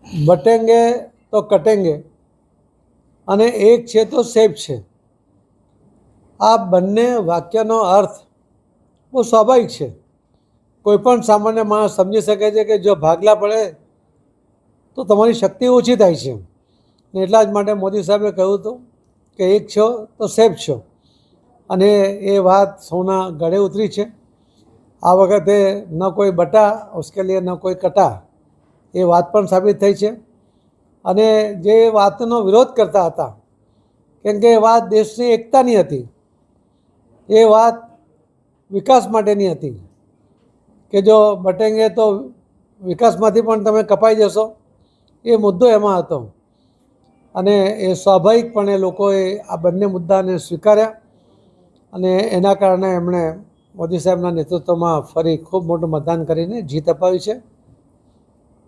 બટેંગે તો કટેંગે અને એક છે તો સેફ છે, આ બંને વાક્યનો અર્થ બહુ સ્વાભાવિક છે. કોઈ પણ સામાન્ય માણસ સમજી શકે છે કે જો ભાગલા પડે તો તમારી શક્તિ ઓછી થાય છે. એટલા જ માટે મોદી સાહેબે કહ્યું હતું કે એક છો તો સેફ છો, અને એ વાત સૌના ગળે ઉતરી છે. આ વખતે ન કોઈ બટા ઉશ્કેલીએ ન કોઈ કટા, એ વાત પણ સાબિત થઈ છે. અને જે વાતનો વિરોધ કરતા હતા, કેમ કે એ વાત દેશની એકતાની હતી, એ વાત વિકાસ માટેની હતી કે જો બટેંગે તો વિકાસમાંથી પણ તમે કપાઈ જશો, એ મુદ્દો એમાં હતો. અને એ સ્વાભાવિકપણે લોકોએ આ બંને મુદ્દાને સ્વીકાર્યા, અને એના કારણે એમણે મોદી સાહેબના નેતૃત્વમાં ફરી ખૂબ મોટું મતદાન કરીને જીત અપાવી છે.